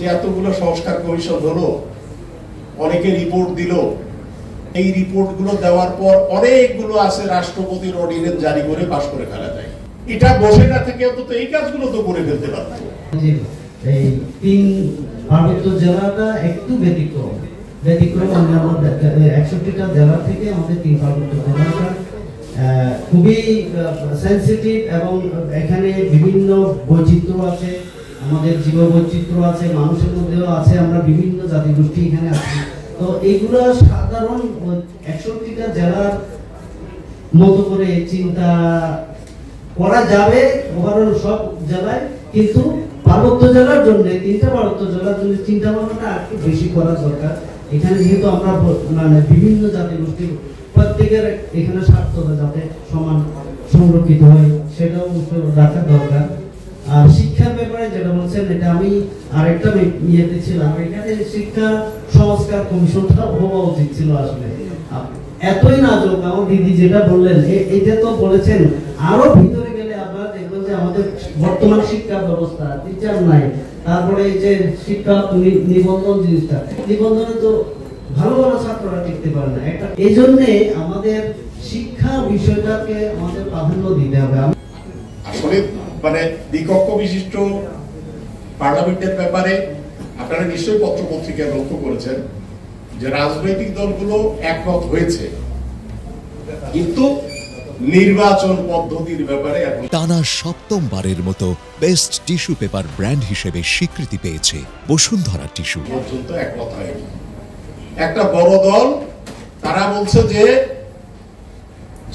যে এতগুলো সংস্কার কমিশন হলো, অনেকে রিপোর্ট দিল, এই রিপোর্টগুলো দেওয়ার পর অনেকগুলো আছে রাষ্ট্রপতির অর্ডিন্যান্স জারি করে পাশ করে ফেলা যায়। এটা বসে না থেকে অন্তত এই কাজগুলো তো করে ফেলতে পারত। এই 3 পার্বত্য জেলাটা একটু ব্যতিক্রম অন্যান্য 61টা জেলা থেকে আমাদের 3 পার্বত্য জেলাটা খুবই সেন্সিটিভ, এবং এখানে বিভিন্ন বৈচিত্র্য আছে, আমাদের জীব বৈচিত্র্য আছে, মানুষের মধ্যেও আছে, আমরা বিভিন্ন জাতিগোষ্ঠী এখানে আছি। তো এইগুলো সাধারণ 61টা জেলার মতো করে চিন্তা করা যাবে ওভারঅল সব জেলায়, কিন্তু পার্বত্য জেলার জন্য 3টা পার্বত্য জেলার জন্য চিন্তা ভাবনাটা একটু বেশি করা দরকার। এখানে যেহেতু আমরা মানে বিভিন্ন জাতিগোষ্ঠী, প্রত্যেকের এখানে স্বার্থটা যাতে সমান সংরক্ষিত হয় সেটাও রাখা দরকার। আর শিক্ষার ব্যাপারে যেটা বলছেন, এটা আমি আরেকটা ইয়েতে ছিলাম, এখানে শিক্ষা সংস্কার কমিশনটা হওয়া উচিত ছিল আসলে। এতই নাজুক আমার দিদি যেটা বললেন, এটা তো বলেছেন, আরো ভিতরে গেলে আপনারা দেখবেন যে আমাদের বর্তমান শিক্ষা ব্যবস্থা, টিচার নাই, তারপরে এই যে শিক্ষা নিবন্ধন জিনিসটা, নিবন্ধনে তো ভালো ভালো ছাত্ররা টিকতে পারে না। এই জন্যে আমাদের শিক্ষা বিষয়টাকে আমাদের প্রাধান্য দিতে হবে। আসলে মানে দ্বিকক্ষ বিশিষ্ট পার্লামেন্টের ব্যাপারে আপনারা নিশ্চয়ই পত্র পত্রিকায় লক্ষ্য করেছেন যে রাজনৈতিক দলগুলো একমত হয়েছে, কিন্তু নির্বাচন পদ্ধতির ব্যাপারে টানা 7ম-বারের মতো বেস্ট টিস্যু পেপার ব্র্যান্ড হিসেবে স্বীকৃতি পেয়েছে বসুন্ধরা টিস্যু। পর্যন্ত একমত হয়নি। একটা বড় দল তারা বলছে যে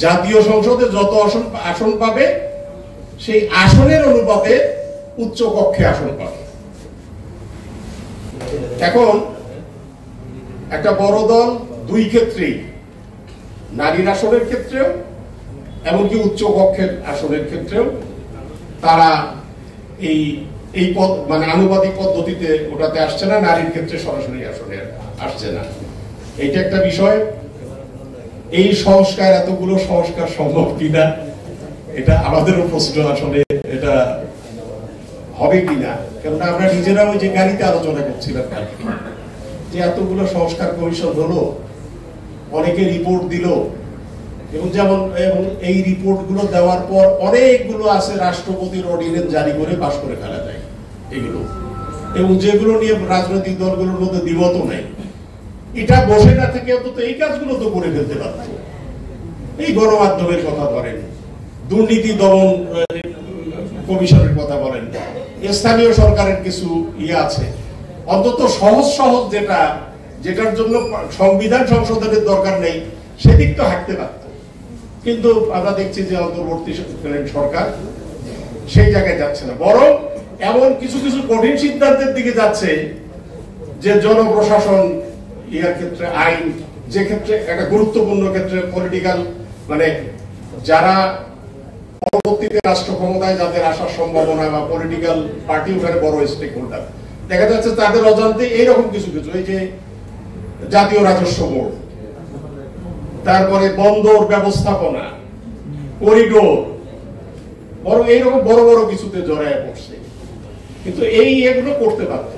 জাতীয় সংসদে যত আসন পাবে সেই আসনের অনুপাতে উচ্চ কক্ষে আসন পাবে। এখন একটা বড় দল দুই ক্ষেত্রেই, নারীর আসনের ক্ষেত্রেও এমনকি উচ্চ কক্ষের আসনের ক্ষেত্রেও তারা এই মানে আনুপাতিক পদ্ধতিতে ওটাতে আসছে না, নারীর ক্ষেত্রে সরাসরি আসনে আসছে না। এইটা একটা বিষয়। এই সংস্কার, এতগুলো সংস্কার সম্ভব কিনা এটা আমাদেরও প্রশ্ন, আসলে এটা হবে কিনা। কেননা আমরা নিজেরা ওই যে গাড়িতে আলোচনা করছিলাম যে এতগুলো সংস্কার কমিশন হলো, অনেকে রিপোর্ট দিল, এবং এই রিপোর্টগুলো দেওয়ার পর অনেকগুলো আছে রাষ্ট্রপতির অর্ডিন্যান্স জারি করে পাশ করে ফেলা যায় এগুলো, এবং যেগুলো নিয়ে রাজনৈতিক দলগুলোর মধ্যে দ্বিমত নেই। এটা বসে না থেকে অন্তত এই কাজগুলো তো করে ফেলতে পারত। এই গণমাধ্যমের কথা বলেন, দুর্নীতি দমন কমিশনের কথা বলেন, স্থানীয় সরকারের কিছু ইয়ে আছে, অন্তত সহজ যেটার জন্য সংবিধান সংশোধনের দরকার নেই সেদিক তো হাঁটতে পারত। কিন্তু আমরা দেখছি যে অন্তর্বর্তীকালীন সরকার সেই জায়গায় যাচ্ছে না, বরং এমন কিছু কিছু কঠিন সিদ্ধান্তের দিকে যাচ্ছে যে জনপ্রশাসন ইয়ার ক্ষেত্রে, আইন যে ক্ষেত্রে একটা গুরুত্বপূর্ণ ক্ষেত্রে পলিটিক্যাল মানে যারা পরবর্তীতে রাষ্ট্র ক্ষমতায় যাদের আসার সম্ভাবনা বা পলিটিক্যাল পার্টি ওখানে বড় স্টেক হোল্ডার, দেখা যাচ্ছে তাদের অজান্তে এইরকম কিছু কিছু, এই যে জাতীয় রাজস্ব বোর্ড, তারপরে বন্দর ব্যবস্থাপনা, করিডোর, বড় এইরকম বড় বড় কিছুতে জড়ায় পড়ছে। কিন্তু এগুলো করতে পারত।